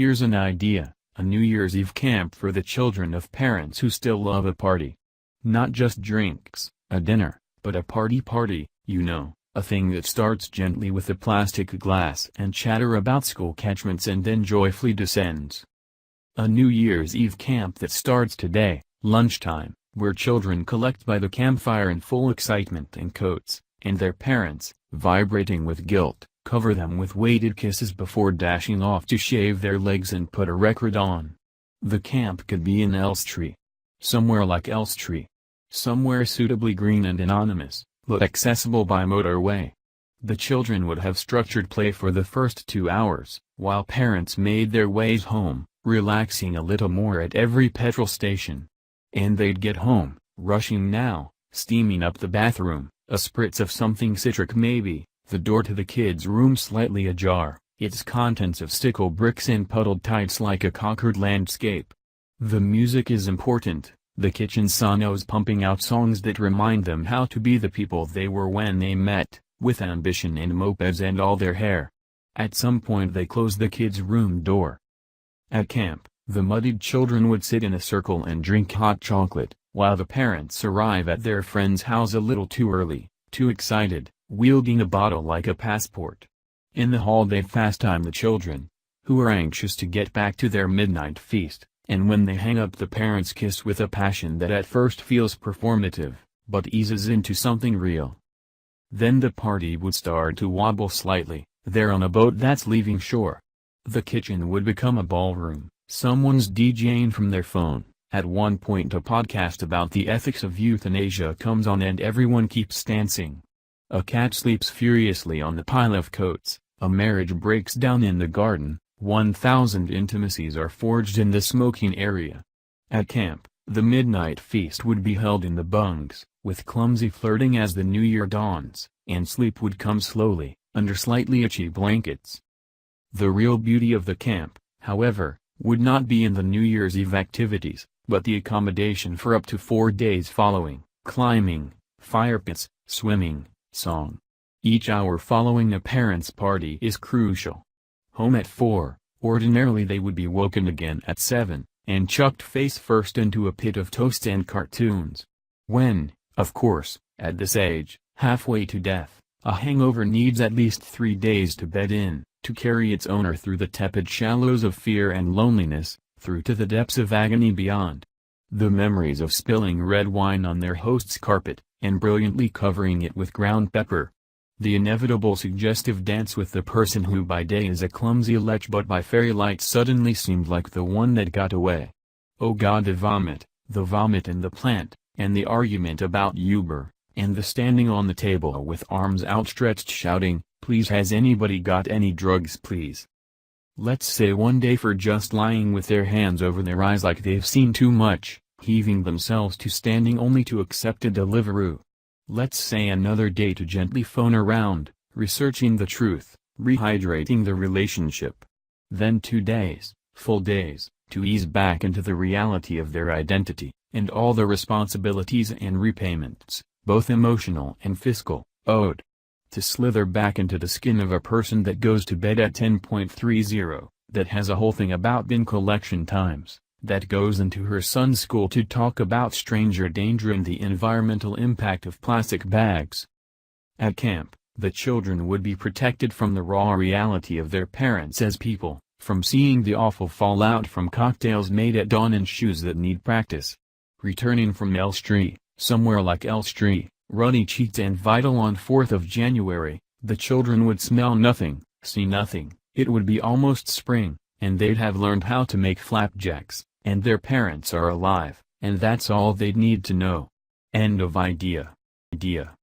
Here's an idea, a New Year's Eve camp for the children of parents who still love a party. Not just drinks, a dinner, but a party, you know, a thing that starts gently with a plastic glass and chatter about school catchments and then joyfully descends. A New Year's Eve camp that starts today, lunchtime, where children collect by the campfire in full excitement and coats, and their parents, vibrating with guilt, cover them with weighted kisses before dashing off to shave their legs and put a record on. The camp could be in Elstree. Somewhere like Elstree. Somewhere suitably green and anonymous, but accessible by motorway. The children would have structured play for the first 2 hours, while parents made their ways home, relaxing a little more at every petrol station. And they'd get home, rushing now, steaming up the bathroom, a spritz of something citric maybe, the door to the kids' room slightly ajar, its contents of stickle bricks and puddled tights like a conquered landscape. The music is important, the kitchen sonos pumping out songs that remind them how to be the people they were when they met, with ambition and mopeds and all their hair. At some point they close the kids' room door. At camp, the muddied children would sit in a circle and drink hot chocolate, while the parents arrive at their friend's house a little too early, too excited, wielding a bottle like a passport. In the hall they fast-time the children, who are anxious to get back to their midnight feast, and when they hang up the parents kiss with a passion that at first feels performative, but eases into something real. Then the party would start to wobble slightly, they're on a boat that's leaving shore. The kitchen would become a ballroom, someone's DJing from their phone. At one point a podcast about the ethics of euthanasia comes on and everyone keeps dancing. A cat sleeps furiously on the pile of coats, a marriage breaks down in the garden, 1,000 intimacies are forged in the smoking area. At camp, the midnight feast would be held in the bunks, with clumsy flirting as the new year dawns, and sleep would come slowly, under slightly itchy blankets. The real beauty of the camp, however, would not be in the New Year's Eve activities, but the accommodation for up to 4 days following: climbing, fire pits, swimming, song. Each hour following a parent's party is crucial. Home at 4, ordinarily they would be woken again at 7, and chucked face first into a pit of toast and cartoons. When, of course, at this age, halfway to death, a hangover needs at least 3 days to bed in, to carry its owner through the tepid shallows of fear and loneliness, through to the depths of agony beyond. The memories of spilling red wine on their host's carpet, and brilliantly covering it with ground pepper. The inevitable suggestive dance with the person who by day is a clumsy lech but by fairy light suddenly seemed like the one that got away. Oh God, the vomit in the plant, and the argument about Uber, and the standing on the table with arms outstretched shouting, "Please, has anybody got any drugs please?" Let's say one day for just lying with their hands over their eyes like they've seen too much, heaving themselves to standing only to accept a Deliveroo. Let's say another day to gently phone around, researching the truth, rehydrating the relationship. Then 2 days, full days, to ease back into the reality of their identity, and all the responsibilities and repayments, both emotional and fiscal, owed. To slither back into the skin of a person that goes to bed at 10:30, that has a whole thing about bin collection times, that goes into her son's school to talk about stranger danger and the environmental impact of plastic bags. At camp, the children would be protected from the raw reality of their parents as people, from seeing the awful fallout from cocktails made at dawn and shoes that need practice. Returning from Elstree, somewhere like Elstree, ruddy cheeked and vital on 4th of January, the children would smell nothing, see nothing, it would be almost spring, and they'd have learned how to make flapjacks, and their parents are alive, and that's all they'd need to know. End of idea.